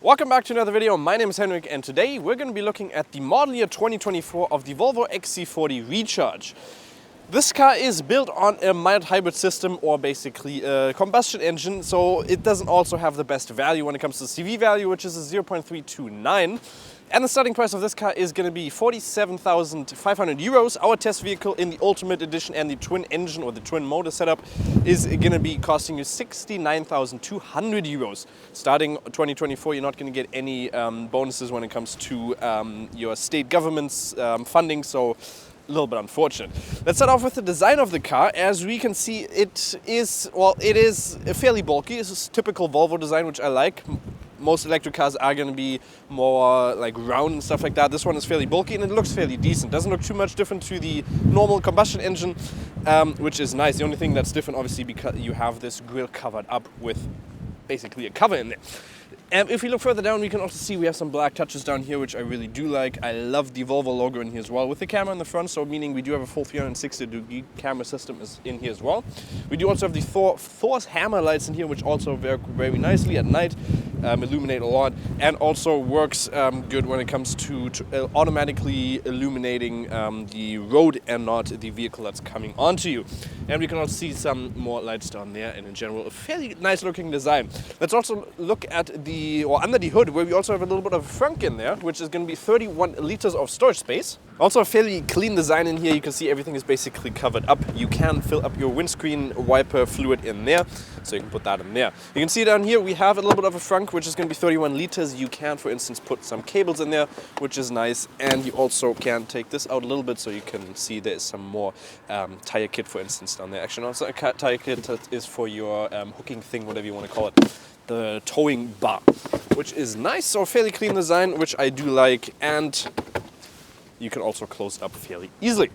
Welcome back to another video. My name is Henrik and today we're going to be looking at the model year 2024 of the Volvo XC40 Recharge. This car is built on a mild hybrid system, or basically a combustion engine, so it doesn't also have the best value when it comes to CV value, which is a 0.329. And the starting price of this car is going to be 47,500 euros. Our test vehicle in the Ultimate Edition and the twin engine or the twin motor setup is going to be costing you 69,200 euros. Starting 2024, you're not going to get any bonuses when it comes to your state government's funding, so a little bit unfortunate. Let's start off with the design of the car. As we can see, it is fairly bulky. It's a typical Volvo design, which I like. Most electric cars are going to be more like round and stuff like that. This one is fairly bulky and it looks fairly decent. Doesn't look too much different to the normal combustion engine, which is nice. The only thing that's different, obviously, because you have this grille covered up with basically a cover in there. And if we look further down, we can also see we have some black touches down here, which I really do like. I love the Volvo logo in here as well, with the camera in the front, so meaning we do have a full 360-degree camera system is in here as well. We do also have the Thor's hammer lights in here, which also work very nicely at night, illuminate a lot, and also works good when it comes to automatically illuminating the road and not the vehicle that's coming onto you. And we can also see some more lights down there, and in general, a fairly nice looking design. Let's also look at under the hood, where we also have a little bit of Frunk in there, which is going to be 31 liters of storage space. Also a fairly clean design in here. You can see everything is basically covered up. You can fill up your windscreen wiper fluid in there, so you can put that in there. You can see down here we have a little bit of a Frunk, which is going to be 31 liters. You can, for instance, put some cables in there, which is nice. And you also can take this out a little bit, so you can see there's some more tire kit, for instance, down there. Actually, also a tire kit that is for your hooking thing, whatever you want to call it. The towing bar, which is nice. So fairly clean design, which I do like, and you can also close it up fairly easily.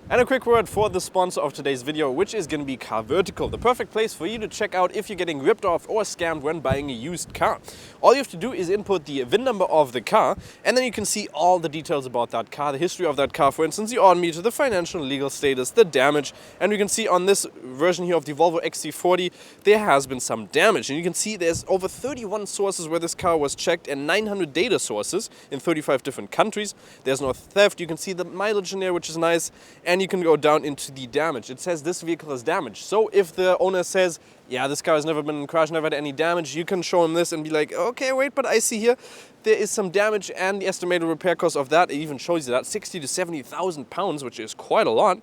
And a quick word for the sponsor of today's video, which is going to be CarVertical, the perfect place for you to check out if you're getting ripped off or scammed when buying a used car. All you have to do is input the VIN number of the car, and then you can see all the details about that car, the history of that car, for instance, the odometer, the financial and legal status, the damage. And we can see on this version here of the Volvo XC40, there has been some damage. And you can see there's over 31 sources where this car was checked and 900 data sources in 35 different countries. There's no theft. You can see the mileage in there, which is nice. And you can go down into the damage. It says this vehicle is damaged. So if the owner says, yeah, this car has never been crashed, never had any damage, you can show him this and be like, okay, wait, but I see here there is some damage, and the estimated repair cost of that, it even shows you that 60 to 70,000 pounds, which is quite a lot.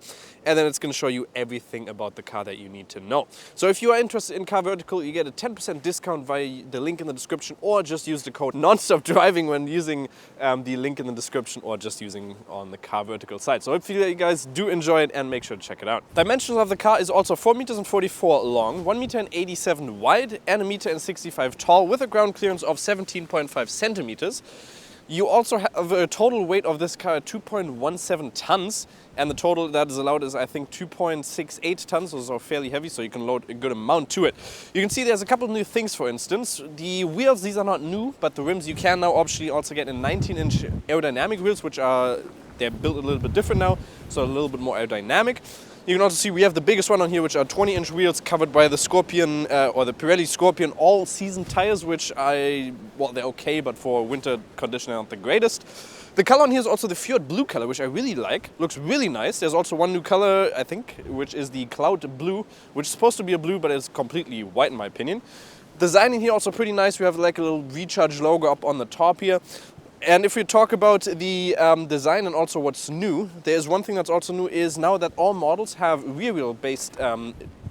And then it's going to show you everything about the car that you need to know. So if you are interested in CarVertical, you get a 10% discount via the link in the description, or just use the code nonstopdriving when using the link in the description, or just using on the CarVertical site. So hopefully you guys do enjoy it and make sure to check it out. Dimensions of the car is also 4 meters and 44 long, 1 meter and 87 wide, and 1 meter and 65 tall, with a ground clearance of 17.5 centimeters. You also have a total weight of this car at 2.17 tons, and the total that is allowed is, I think, 2.68 tons, so fairly heavy, so you can load a good amount to it. You can see there's a couple of new things, for instance. The wheels, these are not new, but the rims you can now optionally also get in 19-inch aerodynamic wheels, which they're built a little bit different now, so a little bit more aerodynamic. You can also see we have the biggest one on here, which are 20-inch wheels covered by the Scorpion, or the Pirelli Scorpion all-season tires, which they're okay, but for winter condition they're not the greatest. The color on here is also the Fjord blue color, which I really like. Looks really nice. There's also one new color, I think, which is the Cloud blue, which is supposed to be a blue, but it's completely white in my opinion. Design in here also pretty nice. We have like a little Recharge logo up on the top here. And if we talk about the design and also what's new, there's one thing that's also new is now that all models have rear-wheel based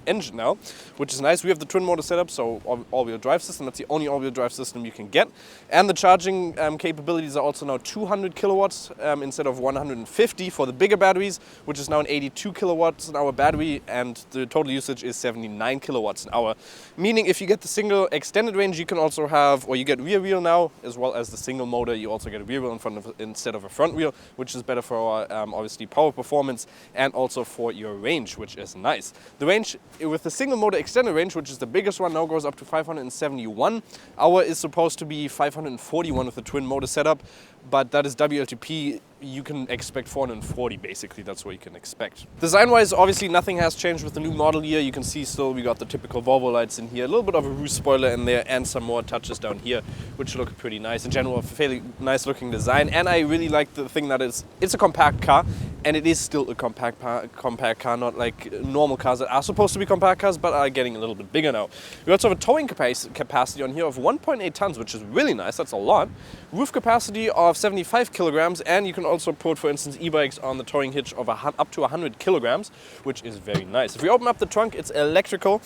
engine now, which is nice. We have the twin motor setup, so all-wheel drive system. That's the only all-wheel drive system you can get. And the charging capabilities are also now 200 kilowatts instead of 150 for the bigger batteries, which is now an 82 kilowatts an hour battery, and the total usage is 79 kilowatts an hour. Meaning if you get the single extended range, you can also have, or you get rear wheel now, as well as the single motor, you also get a rear wheel instead of a front wheel, which is better for obviously power performance and also for your range, which is nice. The range with the single motor extended range, which is the biggest one, now goes up to 571. Our is supposed to be 541 with the twin motor setup, but that is WLTP. You can expect 440 basically, that's what you can expect. Design-wise, obviously nothing has changed with the new model year. You can see still we got the typical Volvo lights in here, a little bit of a roof spoiler in there and some more touches down here, which look pretty nice. In general, a fairly nice looking design, and I really like the thing that it's a compact car, and it is still a compact car, not like normal cars that are supposed to be compact cars, but are getting a little bit bigger now. We also have a towing capacity on here of 1.8 tons, which is really nice, that's a lot. Roof capacity of 75 kilograms, and you can also put, for instance, e-bikes on the towing hitch of up to 100 kilograms, which is very nice. If we open up the trunk, it's electrical,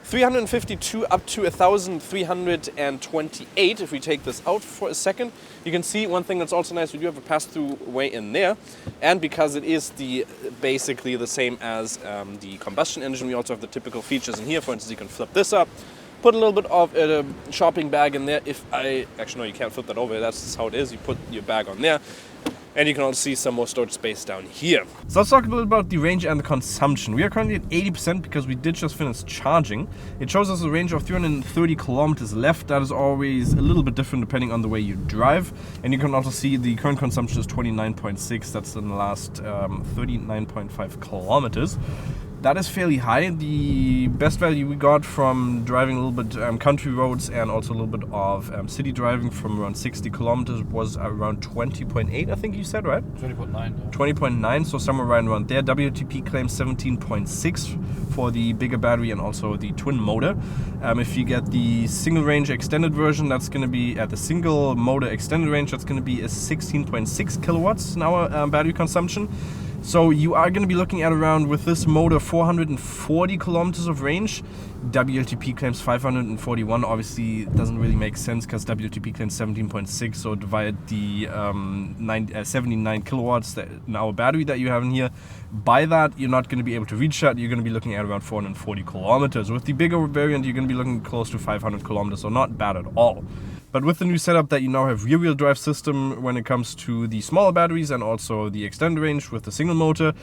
352 up to 1,328. If we take this out for a second, you can see one thing that's also nice, we do have a pass-through way in there, and because it is basically the same as the combustion engine, we also have the typical features in here. For instance, you can flip this up, put a little bit of a shopping bag in there. Actually no, you can't flip that over, that's just how it is. You put your bag on there, and you can also see some more storage space down here. So let's talk a little about the range and the consumption. We are currently at 80% because we did just finish charging. It shows us a range of 330 kilometers left. That is always a little bit different depending on the way you drive. And you can also see the current consumption is 29.6. That's in the last 39.5 kilometers. That is fairly high. The best value we got from driving a little bit country roads and also a little bit of city driving from around 60 kilometers was around 20.8, I think you said, right? 20.9. Yeah. 20.9, so somewhere right around there. WLTP claims 17.6 for the bigger battery and also the twin motor. If you get the single range extended version, that's going to be at the single motor extended range, that's going to be a 16.6 kilowatts an hour battery consumption. So you are going to be looking at around, with this motor, 440 kilometers of range. WLTP claims 541. Obviously, it doesn't really make sense because WLTP claims 17.6. So divide the 79 kilowatts in our battery that you have in here. By that, you're not going to be able to reach that. You're going to be looking at around 440 kilometers. With the bigger variant, you're going to be looking close to 500 kilometers. So not bad at all. But with the new setup that you now have rear-wheel drive system when it comes to the smaller batteries and also the extended range with the single motor,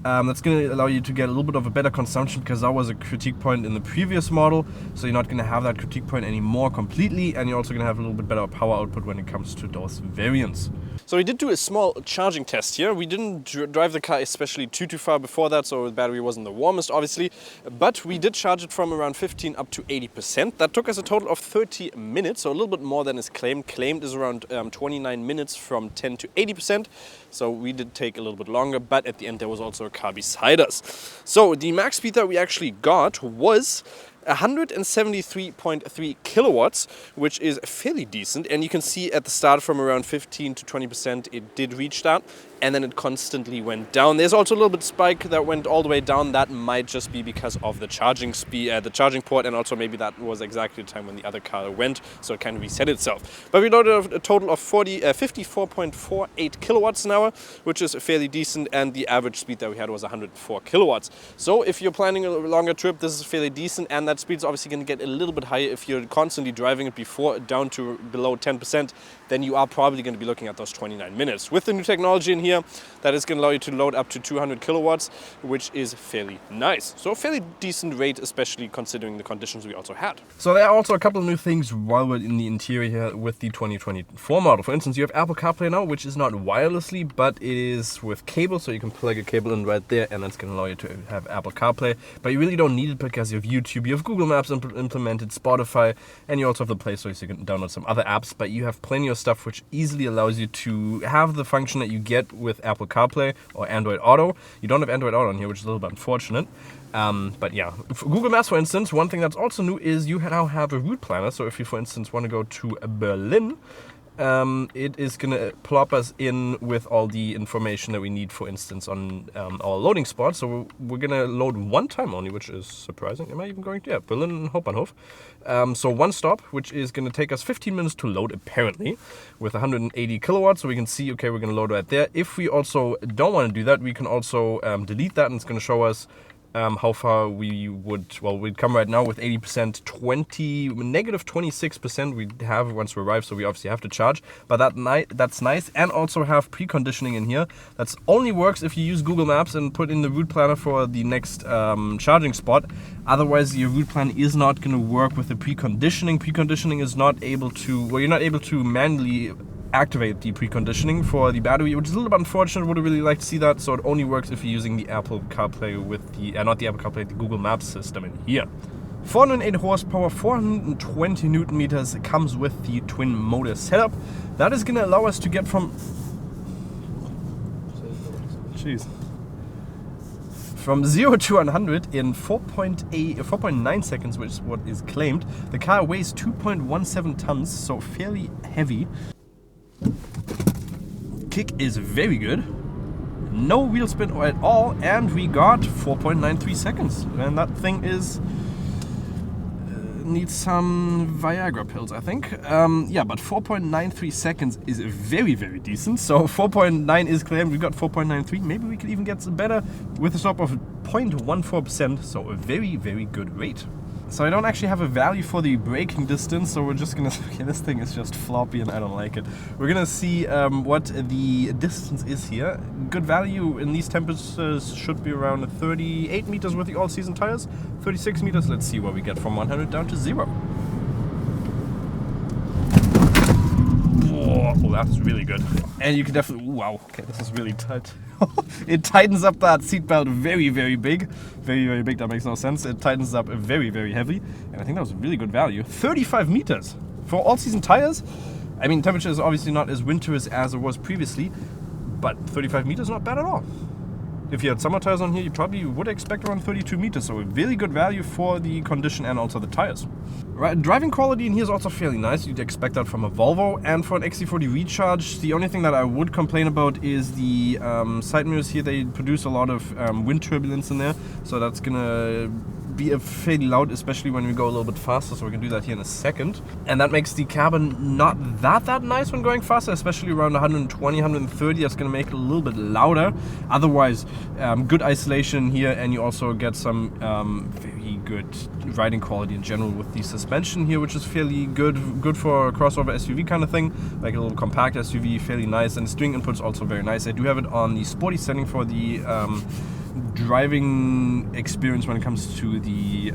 that's going to allow you to get a little bit of a better consumption, because that was a critique point in the previous model. So you're not going to have that critique point anymore completely, and you're also going to have a little bit better power output when it comes to those variants. So we did do a small charging test here. We didn't drive the car especially too far before that, so the battery wasn't the warmest, obviously. But we did charge it from around 15 up to 80%. That took us a total of 30 minutes, so a little bit more than is claimed. Claimed is around 29 minutes from 10 to 80%. So we did take a little bit longer, but at the end there was also a car beside us. So the max speed that we actually got was 173.3 kilowatts, which is fairly decent. And you can see at the start from around 15 to 20% it did reach that, and then it constantly went down. There's also a little bit spike that went all the way down. That might just be because of the charging speed, the charging port, and also maybe that was exactly the time when the other car went, so it kind of reset itself. But we loaded a total of 54.48 kilowatts an hour, which is fairly decent, and the average speed that we had was 104 kilowatts. So if you're planning a longer trip, this is fairly decent, and that speed's obviously going to get a little bit higher if you're constantly driving it down to below 10%. Then you are probably going to be looking at those 29 minutes. With the new technology in here, that is going to allow you to load up to 200 kilowatts, which is fairly nice. So a fairly decent rate, especially considering the conditions we also had. So there are also a couple of new things while we're in the interior here with the 2024 model. For instance, you have Apple CarPlay now, which is not wirelessly, but it is with cable, so you can plug a cable in right there, and that's going to allow you to have Apple CarPlay. But you really don't need it because you have YouTube, you have Google Maps implemented, Spotify, and you also have the Play Store, so you can download some other apps. But you have plenty of stuff which easily allows you to have the function that you get with Apple CarPlay or Android Auto. You don't have Android Auto on here, which is a little bit unfortunate. But yeah, for Google Maps, for instance, one thing that's also new is you now have a route planner. So if you, for instance, want to go to Berlin, it is going to plop us in with all the information that we need, for instance, on our loading spot. So we're going to load one time only, which is surprising. Am I even going to? Yeah, Berlin Hauptbahnhof. So one stop, which is going to take us 15 minutes to load, apparently, with 180 kilowatts. So we can see, okay, we're going to load right there. If we also don't want to do that, we can also delete that, and it's going to show us how far we would, well, we'd come right now with 80%, negative 26% we'd have once we arrive, so we obviously have to charge, but that's nice. And also have preconditioning in here. That only works if you use Google Maps and put in the route planner for the next charging spot. Otherwise, your route plan is not going to work with the preconditioning. Preconditioning is not able to, well, you're not able to manually activate the preconditioning for the battery, which is a little bit unfortunate. Would have really liked to see that. So it only works if you're using the Apple CarPlay with the, not the Apple CarPlay, the Google Maps system in here. 408 horsepower, 420 Newton meters, comes with the twin motor setup. That is going to allow us to get from, from 0 to 100 in 4.9 seconds, which is what is claimed. The car weighs 2.17 tons, so fairly heavy. Kick is very good, no wheel spin at all, and we got 4.93 seconds, and that thing is needs some Viagra pills, I think. Yeah, but 4.93 seconds is very, very decent. So 4.9 is claimed, we got 4.93. Maybe we could even get better with a slope of 0.14%, so a very, very good rate. So I don't actually have a value for the braking distance, so we're just gonna, okay, this thing is just floppy and I don't like it. We're gonna see what the distance is here. Good value in these temperatures should be around 38 meters with the all-season tires, 36 meters. Let's see where we get from 100 down to 0. Oh, that's really good. And you can definitely, wow, okay, this is really tight. It tightens up that seatbelt very, very big. Very, very big, that makes no sense. It tightens up very, very heavy. And I think that was a really good value. 35 meters for all-season tires. I mean, temperature is obviously not as wintry as it was previously, but 35 meters not bad at all. If you had summer tires on here, you probably would expect around 32 meters, so a really good value for the condition and also the tires. Right, driving quality in here is also fairly nice. You'd expect that from a Volvo, and for an XC40 Recharge, the only thing that I would complain about is the side mirrors here. They produce a lot of wind turbulence in there, so that's gonna be fairly loud, especially when we go a little bit faster, so we can do that here in a second. And that makes the cabin not that nice when going faster, especially around 120, 130. That's going to make it a little bit louder. Otherwise, good isolation here, and you also get some very good riding quality in general with the suspension here, which is fairly good for a crossover SUV kind of thing, like a little compact SUV, fairly nice. And the steering input's also very nice. I do have it on the sporty setting for the driving experience when it comes to the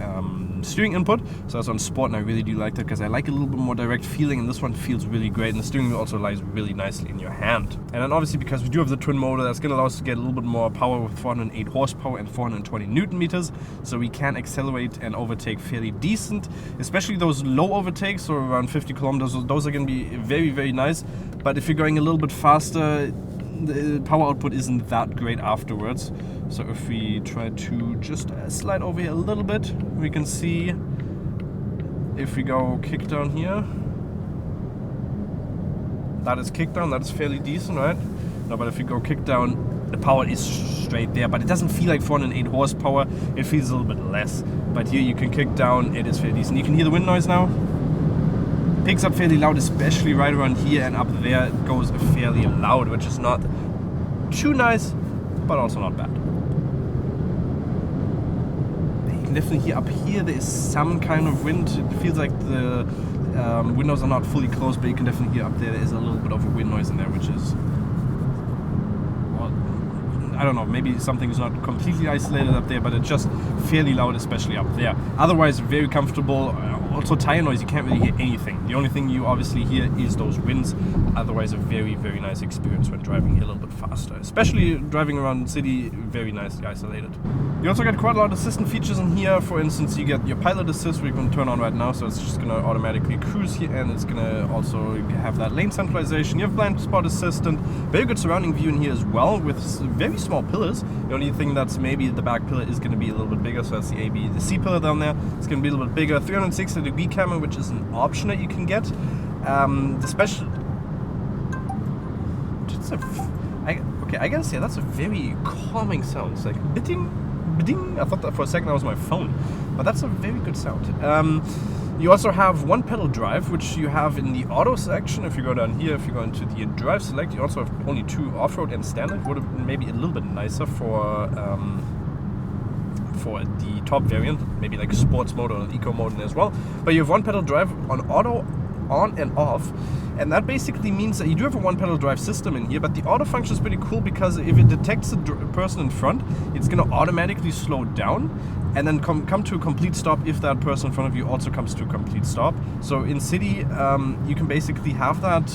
steering input. So that's on sport, and I really do like that because I like a little bit more direct feeling, and this one feels really great, and the steering wheel also lies really nicely in your hand. And then obviously, because we do have the twin motor, that's going to allow us to get a little bit more power with 408 horsepower and 420 Newton meters, so we can accelerate and overtake fairly decent, especially those low overtakes, so around 50 kilometers. Those are going to be very, very nice. But if you're going a little bit faster, the power output isn't that great afterwards. So if we try to just slide over here a little bit, we can see if we go kick down here, that is kick down, that is fairly decent, right? No, but if we go kick down, the power is straight there, but it doesn't feel like 408 horsepower, it feels a little bit less. But here you can kick down, it is fairly decent. You can hear the wind noise now. Picks up fairly loud, especially right around here, and up there it goes fairly loud, which is not too nice, but also not bad. You can definitely hear up here there is some kind of wind. It feels like the windows are not fully closed, but you can definitely hear up there is a little bit of a wind noise in there, which is, well, I don't know, maybe something is not completely isolated up there, but it's just fairly loud, especially up there. Otherwise, very comfortable. Also tire noise, you can't really hear anything. The only thing you obviously hear is those winds. Otherwise, a very, very nice experience when driving here a little bit faster. Especially driving around the city, very nicely isolated. You also get quite a lot of assistant features in here. For instance, you get your pilot assist, which you can turn on right now, so it's just gonna automatically cruise here, and it's gonna also have that lane centralization. You have blind spot assistant, very good surrounding view in here as well, with very small pillars. The only thing that's maybe the back pillar is gonna be a little bit bigger, so that's the C pillar down there. It's gonna be a little bit bigger. 360-degree camera, which is an option that you can get. The special, okay, I gotta say that's a very calming sound. It's like bidding. I thought that for a second that was my phone, but that's a very good sound. You also have one pedal drive, which you have in the auto section. If you go down here, if you go into the drive select, you also have only two off-road and standard. Would have been maybe a little bit nicer for for the top variant, maybe like sports mode or eco mode as well. But you have one pedal drive on auto, on and off, and that basically means that you do have a one pedal drive system in here, but the auto function is pretty cool because if it detects the person in front, it's going to automatically slow down and then come to a complete stop if that person in front of you also comes to a complete stop. So in city, you can basically have that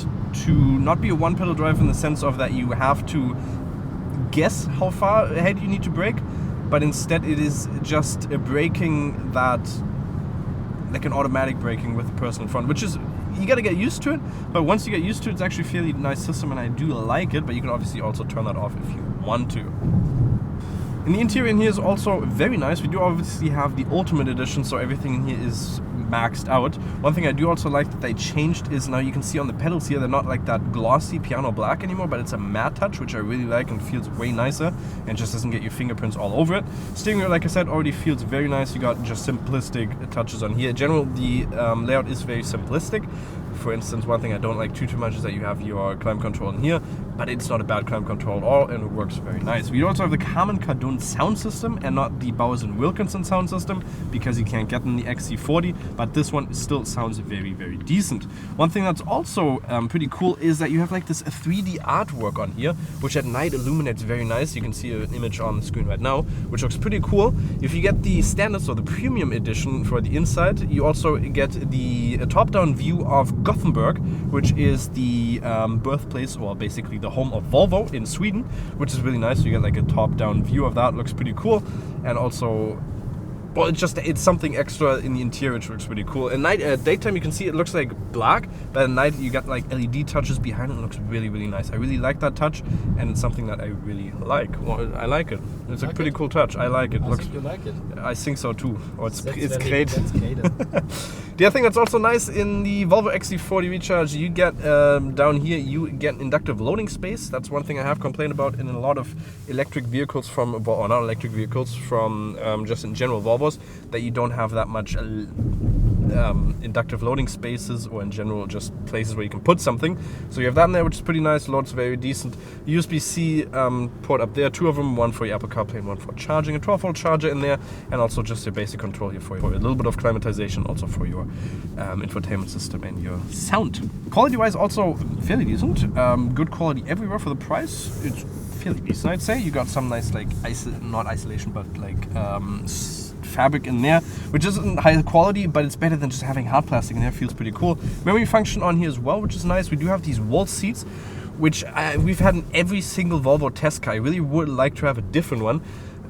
to not be a one pedal drive in the sense of that you have to guess how far ahead you need to brake, but instead it is just a braking that, like an automatic braking with the person in front, which is, you gotta get used to it, but once you get used to it, it's actually a fairly nice system and I do like it, but you can obviously also turn that off if you want to. And the interior in here is also very nice. We do obviously have the Ultimate Edition, so everything in here is maxed out. One thing I do also like that they changed is now you can see on the pedals here, they're not like that glossy piano black anymore, but it's a matte touch, which I really like and feels way nicer and just doesn't get your fingerprints all over it. Steering wheel, like I said, already feels very nice. You got just simplistic touches on here. In general, the layout is very simplistic. For instance, one thing I don't like too much is that you have your climate control in here, but it's not a bad climate control at all and it works very nice. We also have the Harman Kardon sound system and not the Bowers & Wilkinson sound system because you can't get in the XC40, but this one still sounds very, very decent. One thing that's also pretty cool is that you have like this 3D artwork on here, which at night illuminates very nice. You can see an image on the screen right now, which looks pretty cool. If you get the standards or the premium edition for the inside, you also get the top-down view of Gothenburg, which is the birthplace, or basically the home of Volvo in Sweden, which is really nice. So you get like a top-down view of that. Looks pretty cool, and also, well, it's something extra in the interior, which looks pretty cool. At night, daytime, you can see it looks like black, but at night you got like LED touches behind it. It looks really, really nice. I really like that touch, and it's something that I really like. Well, I like it. It's a pretty cool touch. I like it. I think you like it. I think so too. Or it's great. That's great. The other thing that's also nice in the Volvo XC40 Recharge, you get down here, you get inductive loading space. That's one thing I have complained about in a lot of electric vehicles from, or not electric vehicles, from just in general Volvos, that you don't have that much inductive loading spaces, or in general just places where you can put something. So you have that in there, which is pretty nice. Loads very decent. USB-C port up there, two of them, one for your Apple CarPlay and one for charging. A 12-volt charger in there, and also just your basic control here for a little bit of climatization, also for your infotainment system and your sound. Quality-wise, also fairly decent. Good quality everywhere for the price. It's fairly decent, I'd say. You got some nice, like, not isolation, but like fabric in there, which isn't high quality, but it's better than just having hard plastic in there. Feels pretty cool. Memory function on here as well, which is nice. We do have these wall seats, which we've had in every single Volvo test car. I really would like to have a different one,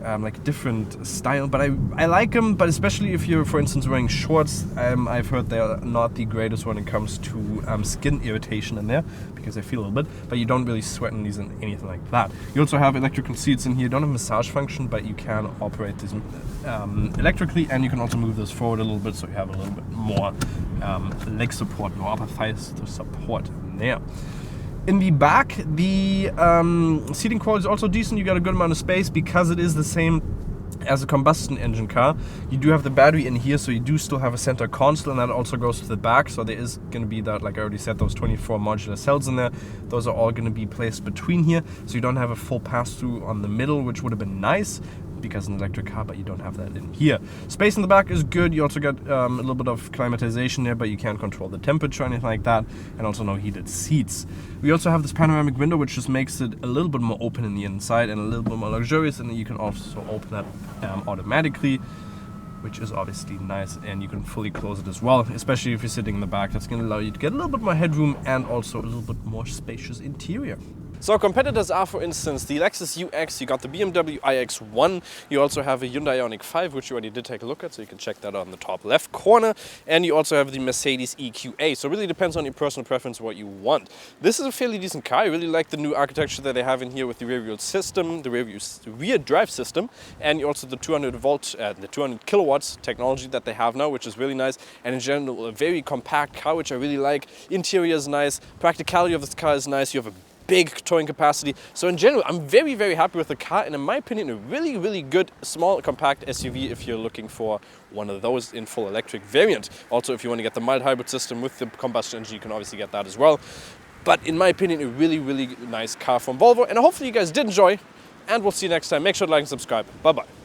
like a different style, but I like them, but especially if you're, for instance, wearing shorts. I've heard they're not the greatest when it comes to skin irritation in there, because they feel a little bit, but you don't really sweat in these and anything like that. You also have electrical seats in here. Don't have massage function, but you can operate these electrically, and you can also move this forward a little bit, so you have a little bit more leg support, more upper thighs to support there. In the back, the seating quality is also decent. You got a good amount of space because it is the same as a combustion engine car. You do have the battery in here, so you do still have a center console, and that also goes to the back. So there is going to be that, like I already said, those 24 modular cells in there. Those are all going to be placed between here, so you don't have a full pass-through on the middle, which would have been nice because an electric car, but you don't have that in here. Space in the back is good. You also got a little bit of climatization there, but you can't control the temperature or anything like that, and also no heated seats. We also have this panoramic window, which just makes it a little bit more open in the inside and a little bit more luxurious, and then you can also open that automatically, which is obviously nice, and you can fully close it as well, especially if you're sitting in the back. That's going to allow you to get a little bit more headroom and also a little bit more spacious interior. So competitors are, for instance, the Lexus UX, you got the BMW iX1, you also have a Hyundai Ioniq 5, which you already did take a look at, so you can check that out on the top left corner, and you also have the Mercedes EQA. So it really depends on your personal preference what you want. This is a fairly decent car. I really like the new architecture that they have in here with the rear wheel system, the rear drive system, and also the 200 kilowatts technology that they have now, which is really nice. And in general, a very compact car, which I really like. Interior is nice, practicality of this car is nice. You have a big towing capacity. So in general, I'm very, very happy with the car, and in my opinion, a really, really good small compact SUV if you're looking for one of those in full electric variant. Also, if you want to get the mild hybrid system with the combustion engine, you can obviously get that as well. But in my opinion, a really, really nice car from Volvo, and hopefully you guys did enjoy, and we'll see you next time. Make sure to like and subscribe. Bye-bye.